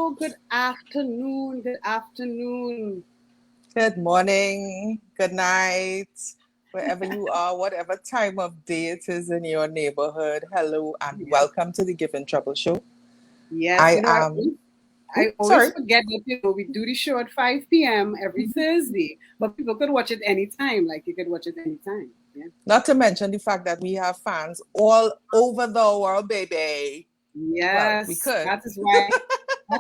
Hello, good afternoon, good afternoon. Good morning, good night, wherever you are, whatever time of day it is in your neighborhood. Hello and Yes, welcome to the Givin Trouble Show. yes. I am, I always sorry. forget that we do the show at 5 p.m. every Thursday, but people could watch it anytime. Like you could watch it anytime. Yeah. Not to mention the fact that we have fans all over the world, baby. Well, we Yes, could. that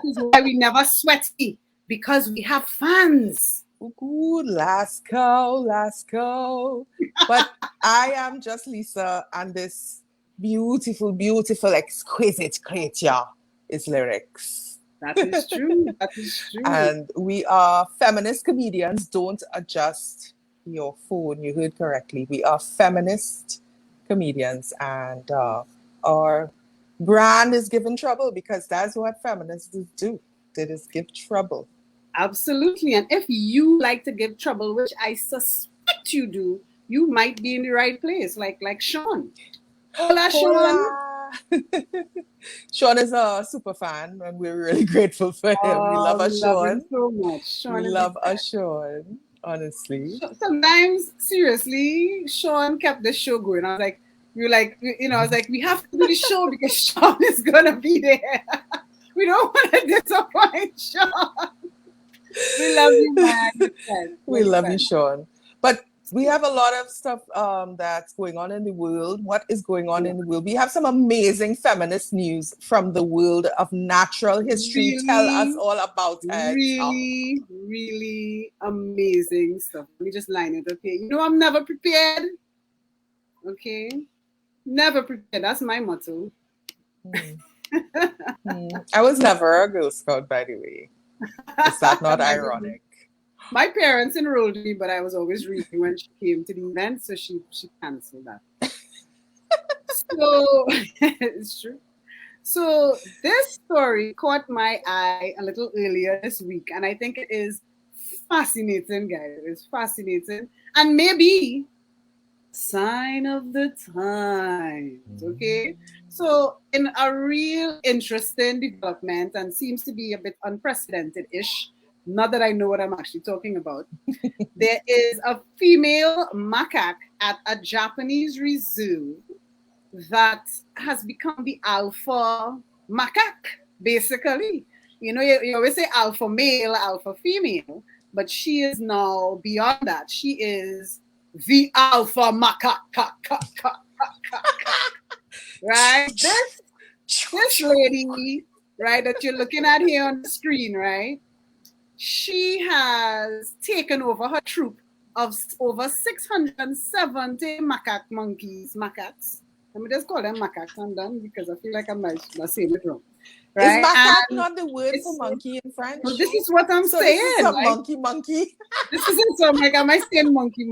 is why we never sweaty because we have fans. Ooh, Lasco, Lasco. But I am just Lisa, and this beautiful, beautiful, exquisite creature is lyrics. That is true. That is true. And we are feminist comedians. Don't adjust your phone. You heard correctly. We are feminist comedians, and our brand is giving trouble because that's what feminists do. They just give trouble. Absolutely. And if you like to give trouble, which I suspect you do, you might be in the right place, like Sean. Hola, Sean. Hola! Sean is a super fan, and we're really grateful for him. We Oh, love we us, love him Sean. so much. We Sean is the love us, best. Sean. Honestly. Sometimes, seriously, Sean kept the show going. I was like, I was like, we have to do the show because Sean is gonna be there. We don't want to disappoint Sean. We love you, man. You're the best. You're We the love you, best. Sean. But we have a lot of stuff that's going on in the world. What is going on Yeah. in the world? We have some amazing feminist news from the world of natural history. Tell us Really, all about it. really, really amazing stuff. Let me just line it up here. I'm never prepared. Okay, never prepared. That's my motto. Hmm. I was never a Girl Scout, by the way. Is that not My goodness. ironic? My parents enrolled me, but I was always reading when she came to the event, so she canceled that. So it's true. So this story caught my eye a little earlier this week, and I think it is fascinating, guys. It's fascinating, and maybe sign of the times. Okay, so in a real interesting development, and seems to be a bit unprecedented-ish. Not that I know what I'm actually talking about. There is a female macaque at a Japanese reserve that has become the alpha macaque, basically. You always say alpha male, alpha female, but she is now beyond that. She is the alpha macaque, right? This lady, right, that you're looking at here on the screen, right? She has taken over her troop of over 670 macaques. Let me just call them macaques. I'm done because I feel like I'm not saying it wrong. Is Right? macaque And not the word for it's monkey in well, French? this is what I'm So this is saying. some Like monkey. this isn't some like am I saying monkey?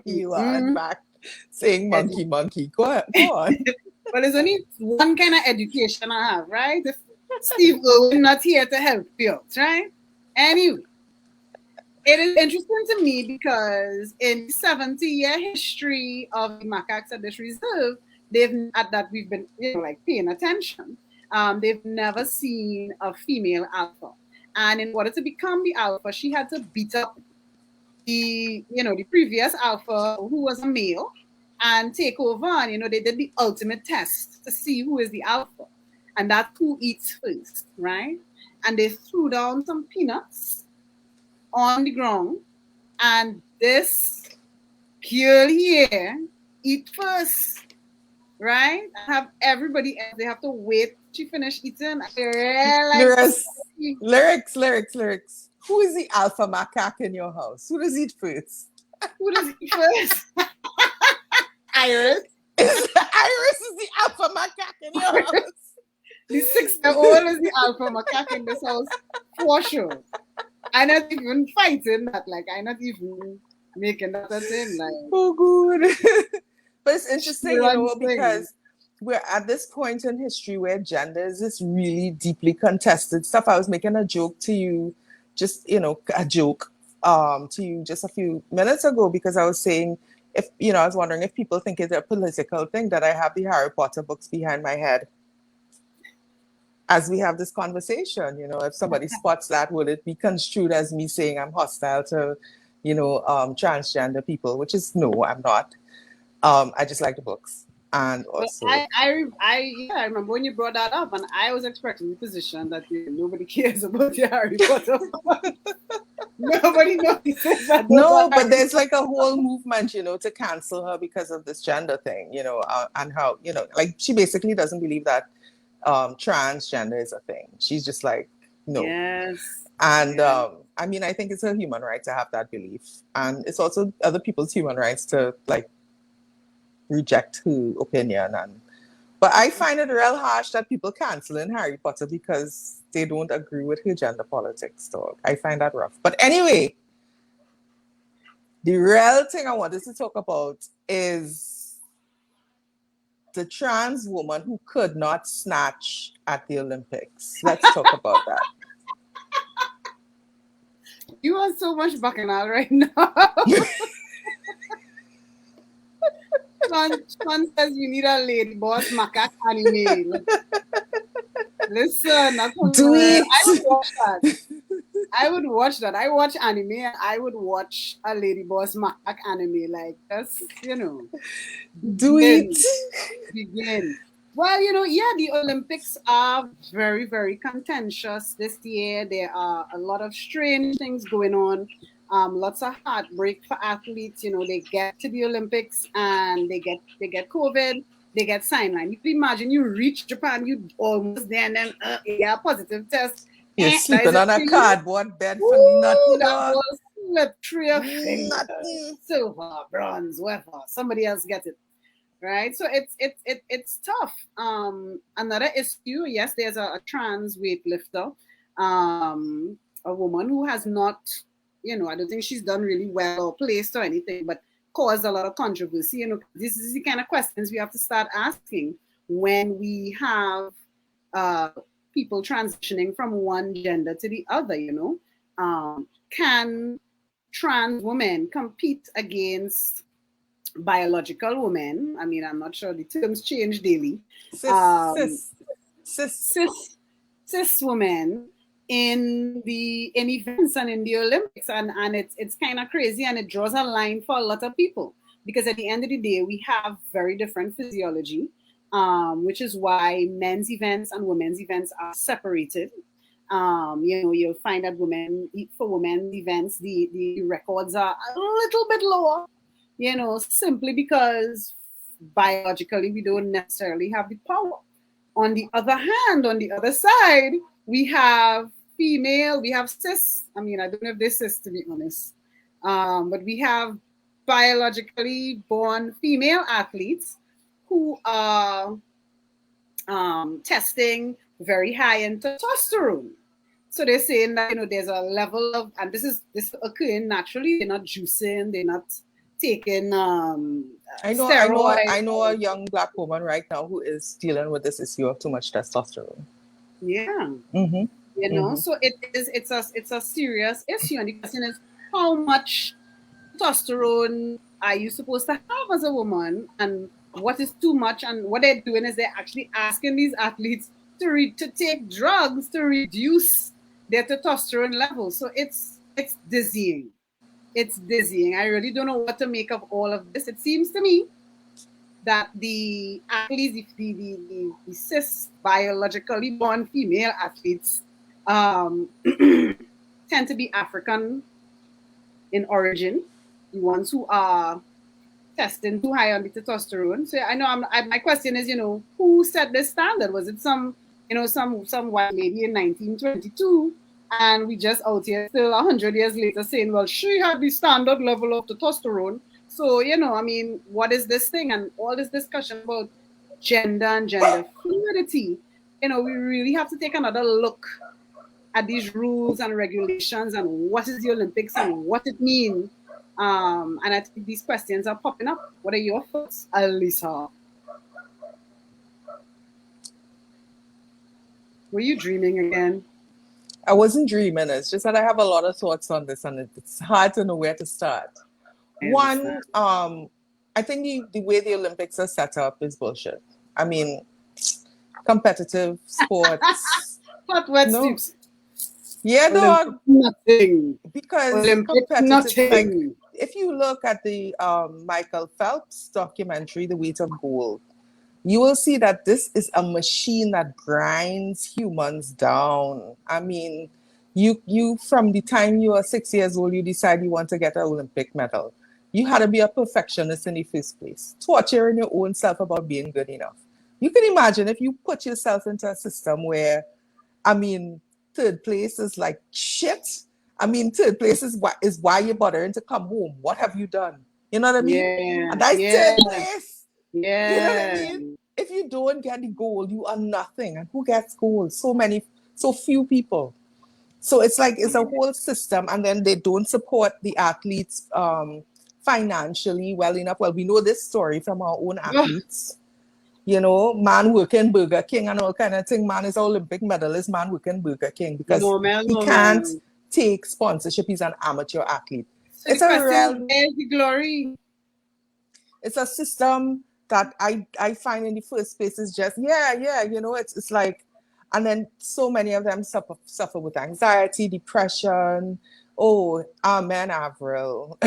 You are in Mm-mm. fact saying monkey. Go on. Well, there's only one kind of education I have, right? If Steve Irwin not here to help you out, right? Anyway, it is interesting to me because in the 70-year history of the macaques at this reserve, they've at that we've been like paying attention. They've never seen a female alpha, and in order to become the alpha, she had to beat up the previous alpha who was a male and take over. And they did the ultimate test to see who is the alpha, and that's who eats first, right? And they threw down some peanuts on the ground, and this girl here eat first, right? And have everybody else, they have to wait till she finish eating. Like, Lyrics. Who is the alpha macaque in your house? Who does eat first? who does eat first? Iris. Iris is the alpha macaque in your house. The 6-year-old is the alpha macaque in this house for sure. I'm not even fighting that. Like, I'm not even making that a thing. Like, Oh, good. But it's interesting, she runs things. because we're at this point in history where gender is this really deeply contested stuff. I was making a joke to you, just, a joke to you just a few minutes ago because I was saying, if, I was wondering if people think it's a political thing that I have the Harry Potter books behind my head. as we have this conversation, if somebody spots that, would it be construed as me saying I'm hostile to, transgender people? Which is no, I'm not. I just like the books, and But also I remember when you brought that up, and I was expressing the position that nobody cares about the Harry Potter. Nobody notices that. no, but there's like a whole movement, to cancel her because of this gender thing, and how, like she basically doesn't believe that transgender is a thing. She's just like, no. Yes. And Yes. I mean, I think it's a human right to have that belief, and it's also other people's human rights to like reject her opinion. But I find it real harsh that people canceling Harry Potter because they don't agree with her gender politics. So I find that rough. But anyway, the real thing I wanted to talk about is the trans woman who could not snatch at the Olympics. Let's talk about that. You are so much bacchanal right now. Sean says you need a lady boss macaque anime. Listen, that's Do it. I would watch that. I watch anime and I would watch a lady boss macaque anime. Like that's Do it. begin. Well, the Olympics are very, very contentious this year. There are a lot of strange things going on. Lots of heartbreak for athletes. They get to the Olympics and they get COVID. They get sidelined. You can imagine you reach Japan, you almost there, and then positive test. You're sleeping on a cardboard bed for nothing. That was slip through your fingers. Nothing. Silver, bronze, whatever. Somebody else gets it. Right, so it's tough. Another issue, yes, there's a trans weightlifter, a woman who has not, I don't think she's done really well or placed or anything, but caused a lot of controversy. This is the kind of questions we have to start asking when we have people transitioning from one gender to the other. Can trans women compete against biological women? I mean, I'm not sure, the terms change daily. Cis women in events and in the Olympics, and it's kind of crazy, and it draws a line for a lot of people, because at the end of the day we have very different physiology, which is why men's events and women's events are separated. You'll find that for women's events the records are a little bit lower, simply because biologically we don't necessarily have the power. On the other hand, on the other side, we have cis. I mean, I don't know if they're cis, to be honest. But we have biologically born female athletes who are testing very high in testosterone. So they're saying that, there's a level of, and this occurring naturally. They're not juicing, they're not taking steroids. I know a young Black woman right now who is dealing with this issue of too much testosterone. Yeah. Mm-hmm. So it's a serious issue, and the question is, how much testosterone are you supposed to have as a woman, and what is too much? And what they're doing is they're actually asking these athletes to take drugs to reduce their testosterone levels. So it's dizzying. It's dizzying. I really don't know what to make of all of this. It seems to me that the athletes, the cis biologically born female athletes, tend to be African in origin. The ones who are testing too high on the testosterone. So I know my question is, who set this standard? Was it some white lady in 1922? And we just out here still 100 years later saying, well, she had the standard level of testosterone. So, what is this thing? And all this discussion about gender and gender fluidity, we really have to take another look at these rules and regulations and what is the Olympics and what it means. And I think these questions are popping up. What are your thoughts, Alisa? Were you dreaming again? I wasn't dreaming. It's just that I have a lot of thoughts on this, and it's hard to know where to start. One, I think the way the Olympics are set up is bullshit. I mean, competitive sports But what No. Steve? Yeah, Olympics dog. nothing. Because Olympics competitive, like nothing. if you look at the Michael Phelps documentary, The Weight of Gold, you will see that this is a machine that grinds humans down. I mean, you from the time you are 6 years old, you decide you want to get an Olympic medal. You had to be a perfectionist in the first place, torturing your own self about being good enough. You can imagine if you put yourself into a system where, I mean, third place is like shit. I mean, third place is why you're bothering to come home. What have you done? You know what I mean? Yeah, And that's yeah, third place. You know what I yeah. mean? If you don't get the goal, you are nothing. And who gets gold? So few people. So it's like it's a whole system, and then they don't support the athletes financially well enough. Well, we know this story from our own Ugh, athletes. You know, man working Burger King and all kind of thing. Man is an Olympic medalist, man working Burger King because normal, he can't normal. take sponsorship. He's an amateur athlete. So the It's a question is, real where's the glory? it's a system that I find in the first place is just you know it's like, and then so many of them suffer with anxiety, depression. Oh, amen, Avril.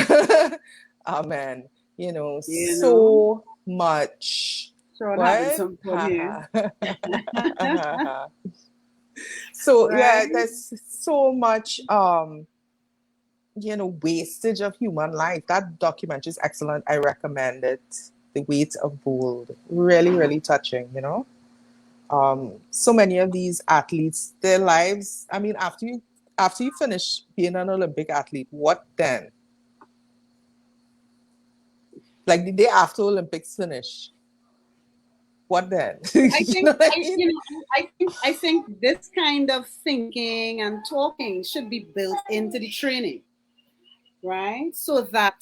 Amen. You know, You know, so much. Sean having What? some fun here, So yeah, right? there's so much you know, wastage of human life. That documentary is excellent. I recommend it. The Weight of Gold. Really, really touching, you know. So many of these athletes, their lives, I mean, after you finish being an Olympic athlete, what then? Like the day after Olympics finish, what then? I You know think what I mean? I think this kind of thinking and talking should be built into the training, right? So that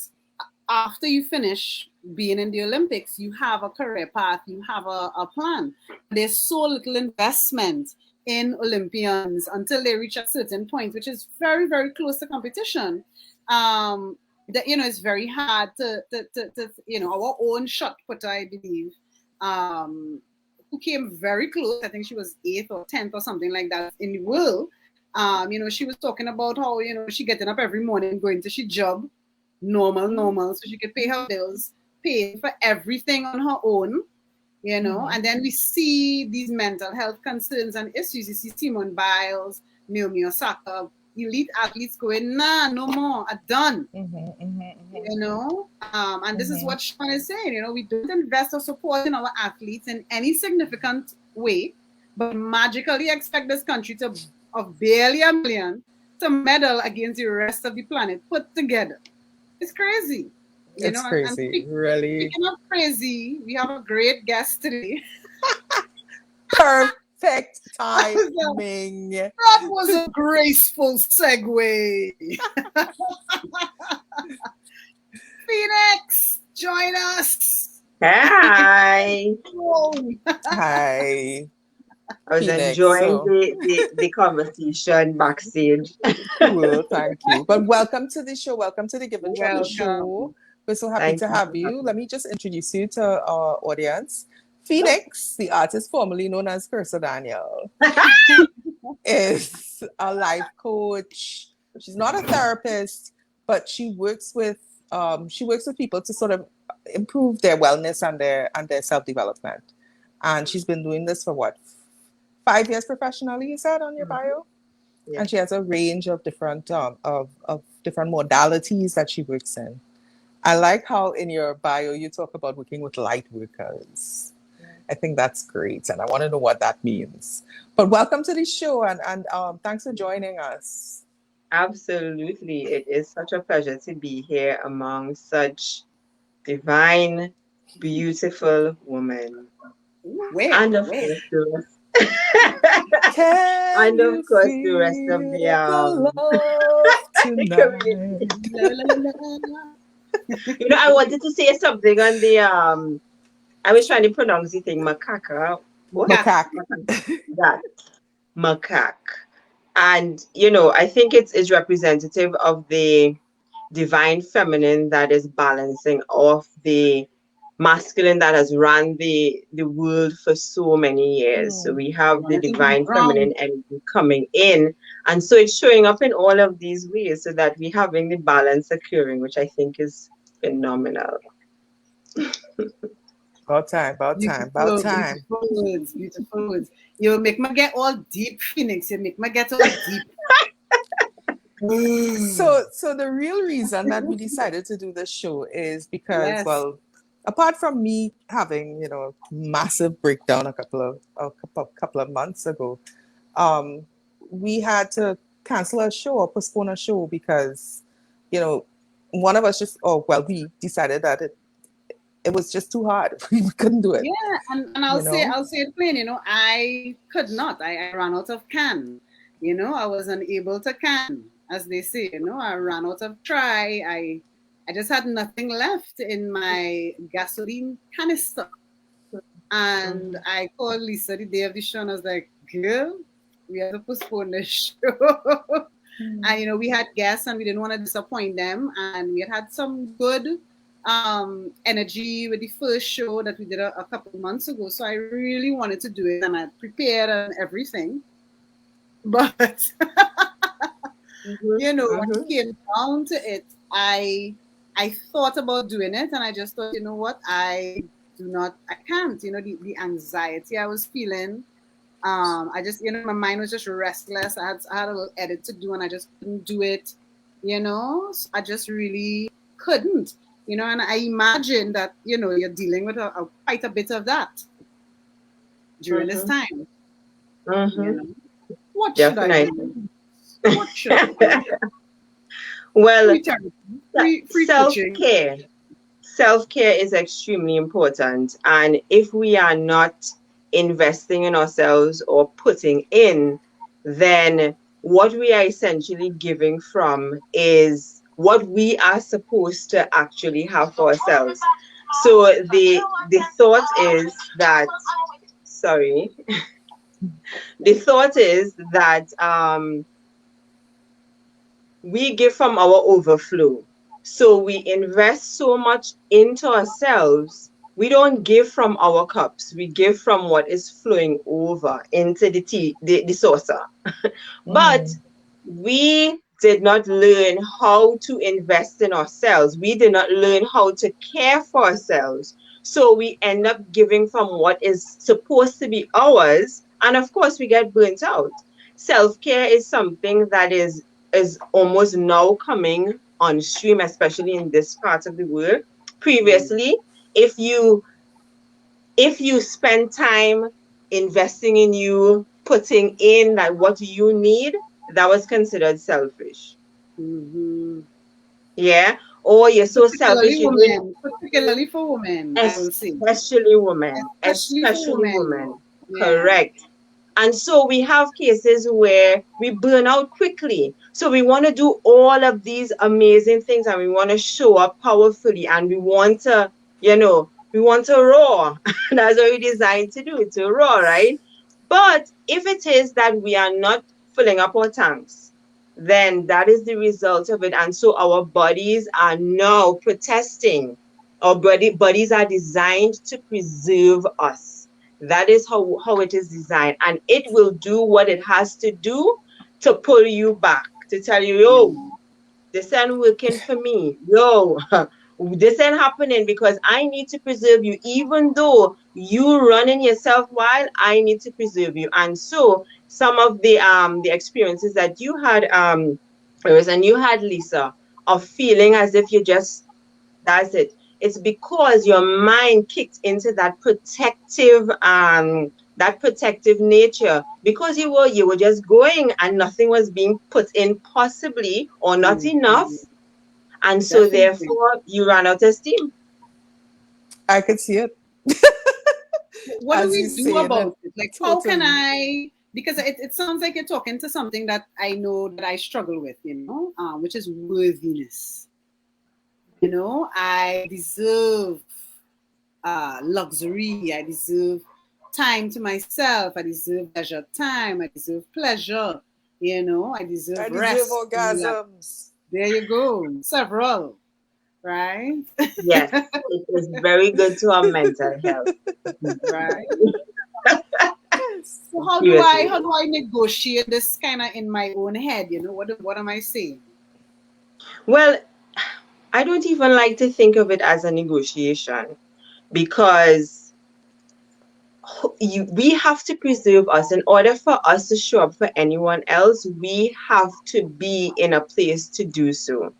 after you finish being in the Olympics, you have a career path, you have a plan. There's so little investment in Olympians until they reach a certain point, which is very, very close to competition. That it's very hard to our own shot putter, I believe, who came very close. I think she was 8th or 10th or something like that in the world. She was talking about how she getting up every morning, going to she job, normal, so she could pay her bills, pay for everything on her own, And then we see these mental health concerns and issues. You see Simone Biles, Naomi Osaka, elite athletes going, nah, no more, I'm done. And this is what Sean is saying. We don't invest or support in our athletes in any significant way, but magically expect this country of barely a million to medal against the rest of the planet put together. It's crazy. It's crazy, really. Speaking of crazy, we have a great guest today. Perfect timing. That was a graceful segue. Phoneix, join us. Hi. Hi. I was enjoying the conversation backstage. Cool, thank you. But welcome to the show. Welcome to the Givin show. We're so happy to have you. Let me just introduce you to our audience. Phoneix, the artist formerly known as Cursa Daniel, is a life coach. She's not a therapist, but she works with people to sort of improve their wellness and their self-development. And she's been doing this for what, 5 years professionally, you said on your bio? Yeah. And she has a range of different of different modalities that she works in. I like how in your bio you talk about working with light workers. I think that's great, and I want to know what that means. But welcome to the show, and thanks for joining us. Absolutely. It is such a pleasure to be here among such divine, beautiful women. And of course, the rest. And of course, the rest of the I wanted to say something on the I was trying to pronounce the thing macaque. What? Macaque. That macaque. And I think it's representative of the divine feminine that is balancing off the masculine that has run the world for so many years. So we have the divine feminine energy coming in. And so it's showing up in all of these ways so that we're having the balance occurring, which I think is phenomenal. About time. Beautiful words, beautiful words. You make me get all deep, Phoneix. You make me get all deep. So the real reason that we decided to do this show is because, well, apart from me having, massive breakdown a couple of months ago, we had to cancel a show or postpone a show because, one of us we decided that it was just too hard. We couldn't do it. Yeah, and I'll say it plain, I could not. I ran out of can. I was unable to can, as they say, I ran out of try. I just had nothing left in my gasoline canister. And I called Lisa the day of the show and I was like, girl, we have to postpone the show. And, we had guests and we didn't want to disappoint them. And we had some good energy with the first show that we did a couple of months ago. So I really wanted to do it and I prepared and everything. But, when it came down to it, I thought about doing it and I just thought, you know what, I can't, the anxiety I was feeling. I just, my mind was just restless. I had a little edit to do and I just couldn't do it, so I just really couldn't, and I imagine that, you're dealing with quite a bit of that during this time. What should I do? What should I do? Well, self-care. Self-care is extremely important. And if we are not investing in ourselves or putting in, then what we are essentially giving from is what we are supposed to actually have for ourselves. So the thought is that, the thought is that we give from our overflow. So we invest so much into ourselves. We don't give from our cups. We give from what is flowing over into the saucer. But we did not learn how to invest in ourselves. We did not learn how to care for ourselves. So we end up giving from what is supposed to be ours. And of course, we get burnt out. Self-care is something that is almost now coming on stream, especially in this part of the world. Previously, if you spend time investing in you, putting in like what you need, that was considered selfish. Yeah. Or you're so selfish. Particularly for women, especially women. Especially women. Yeah. Correct. And so we have cases where we burn out quickly. So we want to do all of these amazing things and we want to show up powerfully and we want to, we want to roar. That's what we're designed to do, to roar, right? But if it is that we are not filling up our tanks, then that is the result of it. And so our bodies are now protesting. Our bodies are designed to preserve us. That is how it is designed. And it will do what it has to do to pull you back, to tell you, yo, this ain't working for me. Yo, this ain't happening because I need to preserve you. Even though you running yourself wild, I need to preserve you. And so some of the experiences that you had, and you had, Lisa, of feeling as if you just, that's it. It's because your mind kicked into that protective nature because you were just going and nothing was being put in possibly or not enough. And so therefore you ran out of steam. I could see it. What do we do about it? Like, how can I, because it sounds like you're talking to something that I know that I struggle with, which is worthiness. I deserve luxury. I deserve time to myself. I deserve leisure time. I deserve pleasure. I deserve rest. Orgasms. There you go. Several. right? Yes, it is very good to our mental health. Right. Yes. So Seriously. how do I negotiate this kind of in my own head? What am I saying? Well, I don't even like to think of it as a negotiation because we have to preserve us. In order for us to show up for anyone else, we have to be in a place to do so.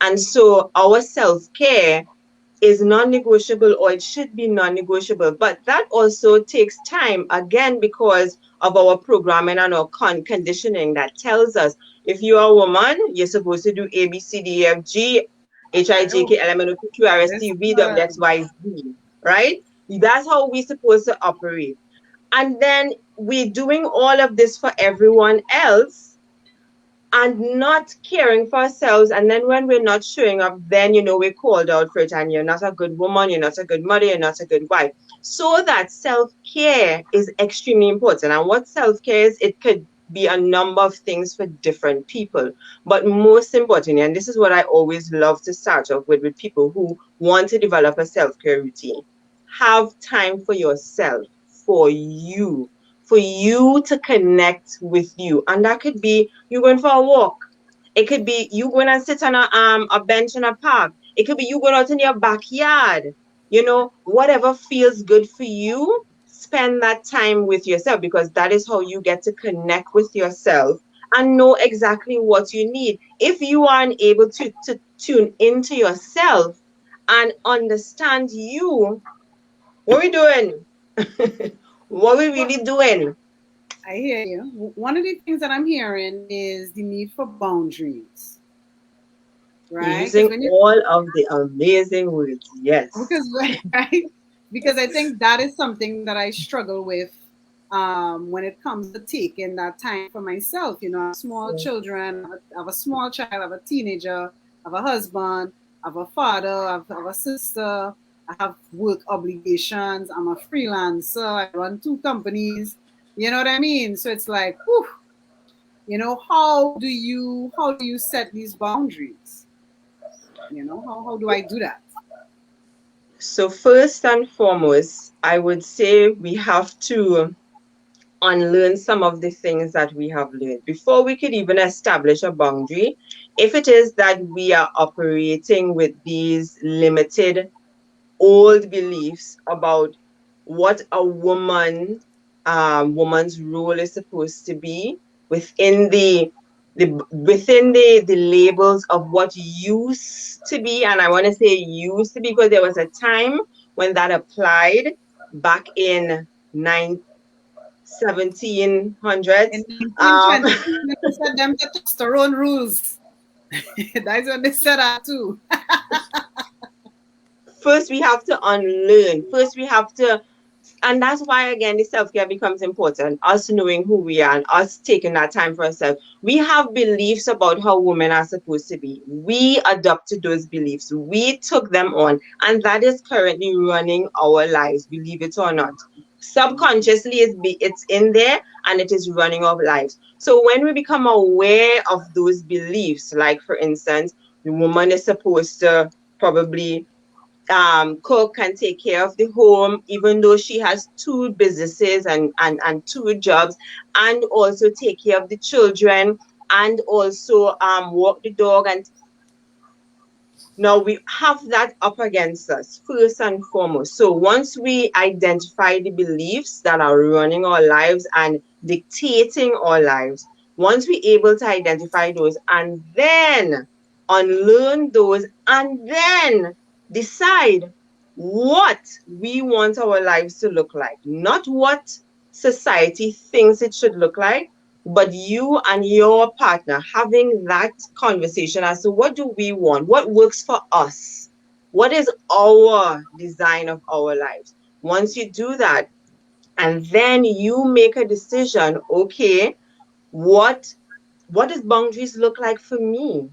And so our self-care is non-negotiable, or it should be non-negotiable, but that also takes time, again, because of our programming and our conditioning that tells us if you're a woman, you're supposed to do A, B, C, D, E, F, G, H, I, J, Oh, K, L, M, N, O, P, Q, R, S, T, V, W, X, listen. Y, Z, right? That's how we're supposed to operate. And then we're doing all of this for everyone else and not caring for ourselves. And then when we're not showing up, then, we're called out for it. And you're not a good woman, you're not a good mother, you're not a good wife. So that self-care is extremely important. And what self-care is, it could be a number of things for different people. But most importantly, and this is what I always love to start off with people who want to develop a self-care routine, have time for yourself, for you, for you to connect with you. And that could be you going for a walk. It could be you going and sit on a bench in a park. It could be you going out in your backyard. Whatever feels good for you, spend that time with yourself, because that is how you get to connect with yourself and know exactly what you need. If you aren't able to tune into yourself and understand you, what are we doing? What are we Well, really doing? I hear you. One of the things that I'm hearing is the need for boundaries, You're right? using all of the amazing words. Yes. Because right, because I think that is something that I struggle with when it comes to taking that time for myself. I have small children, I have a small child, I have a teenager, I have a husband, I have a father, I have a sister, I have work obligations, I'm a freelancer, I run two companies. You know what I mean? So it's like, whew, how do you set these boundaries? How do I do that? So, first and foremost, I would say we have to unlearn some of the things that we have learned before we could even establish a boundary. If it is that we are operating with these limited old beliefs about what a woman's role is supposed to be within the labels of what used to be. And I want to say used to be because there was a time when that applied back in 1700s. In 1922, when they said them testosterone rules. That's when they said that too. First we have to unlearn. First we have to, and that's why again the self-care becomes important, us knowing who we are and us taking that time for ourselves. We have beliefs about how women are supposed to be. We adopted those beliefs, we took them on, and that is currently running our lives, believe it or not. Subconsciously it's in there and it is running our lives. So when we become aware of those beliefs, like for instance, the woman is supposed to probably cook and take care of the home, even though she has two businesses and two jobs, and also take care of the children, and also walk the dog. And now we have that up against us, first and foremost. So once we identify the beliefs that are running our lives and dictating our lives, once we're able to identify those and then unlearn those and then decide what we want our lives to look like, not what society thinks it should look like, but you and your partner having that conversation as to what do we want, what works for us, what is our design of our lives. Once you do that, and then you make a decision, okay, what does boundaries look like for me?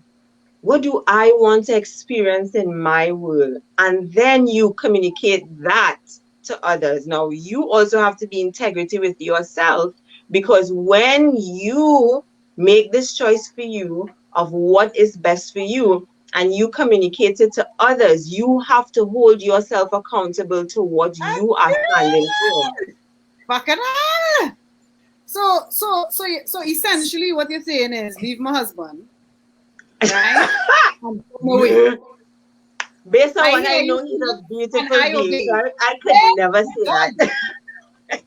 What do I want to experience in my world? And then you communicate that to others. Now, you also have to be in integrity with yourself, because when you make this choice for you of what is best for you, and you communicate it to others, you have to hold yourself accountable to what you are standing for. Bacchanal. So essentially, what you're saying is leave my husband, right? And go away. Based on I what hear I you, know, he's a and beautiful I being. obey. So I could never say that.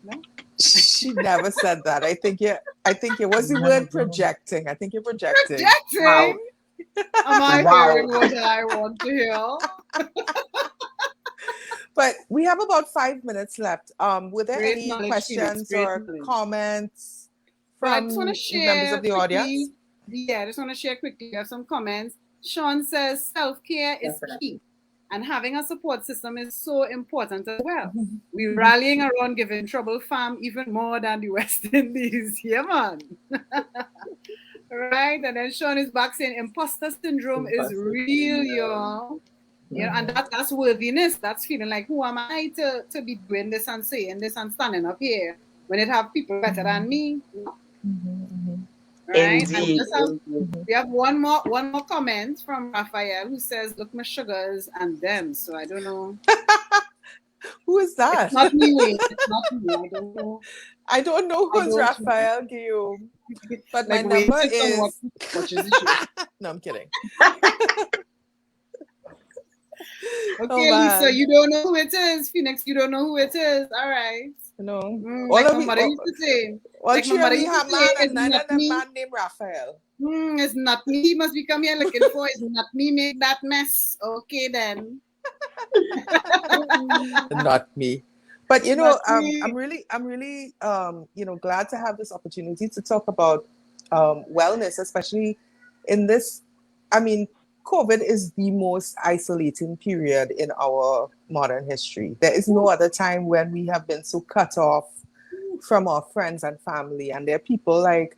No? She never said that. I think it was the word projecting. I think you're projecting. Wow. Projecting. Am I Wow. hearing what I want to hear? But we have about 5 minutes left. Were there Great any knowledge, Phoneix. questions Great or knowledge. comments Well, I just want to from members share of the audience? quickly. Yeah, I just want to share quickly. I have some comments. Sean says self-care is Definitely. key, and having a support system is so important as well. We're rallying around giving trouble fam even more than the West Indies. Yeah, man. Right? And then Sean is back saying imposter syndrome is real, y'all. You know, and that's worthiness. That's feeling like, who am I to be doing this and saying this and standing up here when it have people better than me? Right? And Indeed. Indeed. we have one more comment from Raphael who says, look, my sugars and them. So I don't know. Who is that? It's not me, Wayne. It's not me. I don't know. I don't know I who's don't Raphael Guillaume. But like my Wayne number sits and is watches the show. no, I'm kidding. Okay, Lisa, you don't know who it is. Phoneix, you don't know who it is. All right. No. Like my mother used to say. Well, Like my mother used to have say, man it's and none not of them me. man named Raphael. It's not me. He must be coming here looking for. It's not me make that mess. Okay then. Not me. But you know, Me. I'm really glad to have this opportunity to talk about wellness, especially in this. I mean, COVID is the most isolating period in our modern history. There is no other time when we have been so cut off from our friends and family. And there are people like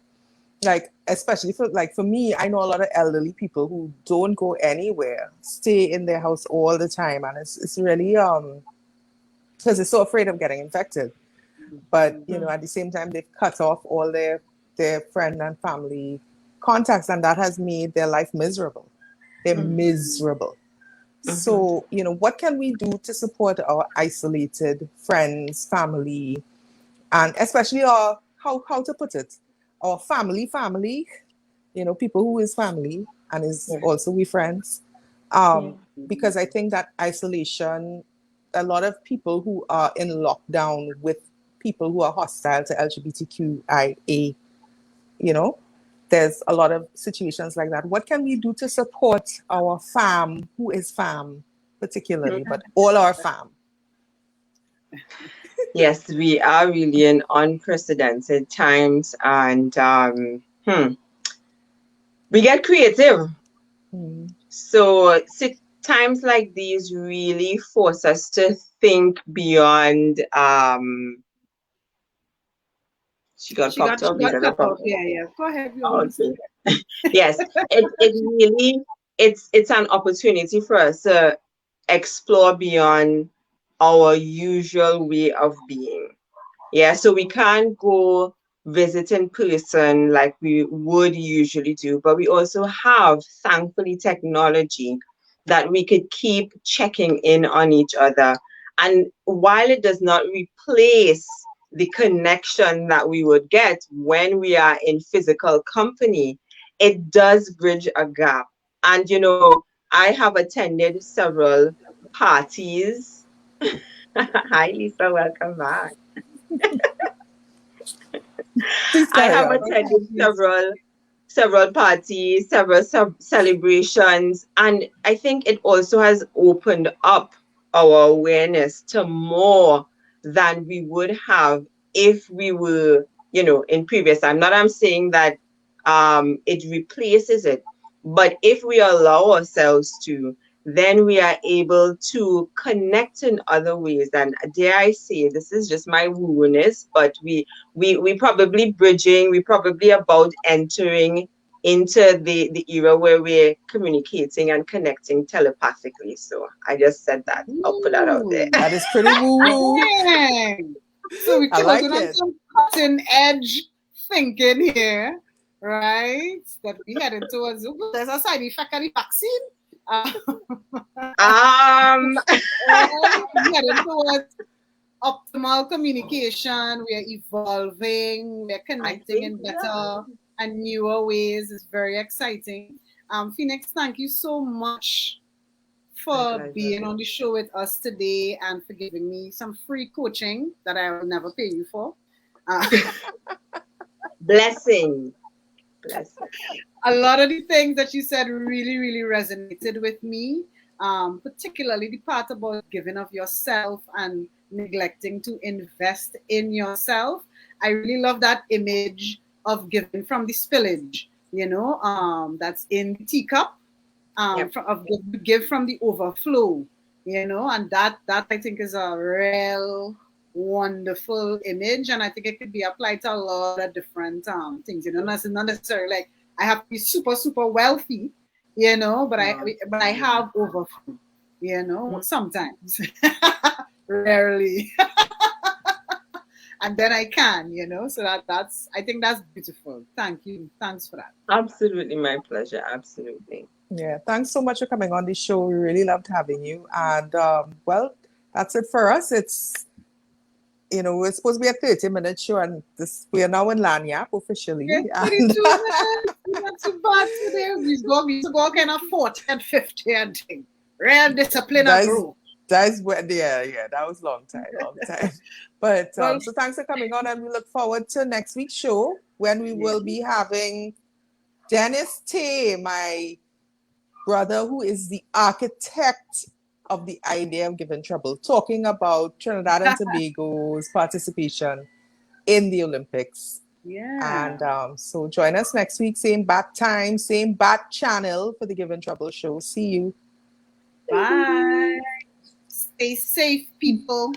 especially for me, I know a lot of elderly people who don't go anywhere, stay in their house all the time, and it's really because they're so afraid of getting infected. But at the same time, they've cut off all their friend and family contacts, and that has made their life miserable. They're miserable. So, what can we do to support our isolated friends, family, and especially our, how to put it, our family, people who is family and is also we friends. Because I think that isolation, a lot of people who are in lockdown with people who are hostile to LGBTQIA, there's a lot of situations like that. What can we do to support our fam, who is fam particularly, but all our fam? Yes, we are really in unprecedented times, and we get creative. So times like these really force us to think beyond. She got popped up. Yeah. Go ahead. Okay. Yes, it really it's an opportunity for us to explore beyond our usual way of being. Yeah, so we can't go visit in person like we would usually do, but we also have, thankfully, technology that we could keep checking in on each other. And while it does not replace the connection that we would get when we are in physical company, it does bridge a gap. And, I have attended several parties. Hi, Lisa, welcome back. I have attended several parties, several celebrations, and I think it also has opened up our awareness to more than we would have if we were, in previous time. Not I'm saying that it replaces it, but if we allow ourselves to, then we are able to connect in other ways. And dare I say, this is just my woo-ness, but we probably bridging, we probably about entering into the era where we're communicating and connecting telepathically. So I just said that. I'll put that out there. That is pretty woo-woo. So we're closing on it. some cutting edge thinking here, right? That we heading towards. There's a side effect of the vaccine. Heading towards optimal communication. We are evolving. We are I connecting think in better and newer ways. It's very exciting. Phoneix, thank you so much my for pleasure. being on the show with us today and for giving me some free coaching that I will never pay you for. Blessing. A lot of the things that you said really, really resonated with me, particularly the part about giving of yourself and neglecting to invest in yourself. I really love that image of giving from the spillage, that's in the teacup, Yep. give from the overflow, and that I think is a real wonderful image, and I think it could be applied to a lot of different things. Not necessarily like I have to be super super wealthy, but I have overflow, sometimes, rarely, and then I can, so that's I think that's beautiful. Thank you, thanks for that. Absolutely, my pleasure. Absolutely. Yeah, thanks so much for coming on the show. We really loved having you. And well, that's it for us. It's we're supposed to be a 30-minute show, and we are now in Lanyap officially. Yes, And 32 minutes. Not too bad today. We used to go kind of 40 and 50 and thing. Real discipline and grow. that's when yeah, that was long time. But Well, so thanks for coming on, and we look forward to next week's show when we will be having Dennis Tay, my brother, who is the architect of the idea of Givin Trouble, talking about Trinidad and Tobago's participation in the Olympics. yeah. And so join us next week, same bat time, same bat channel for the Givin Trouble show. See you. Bye. Stay safe, people.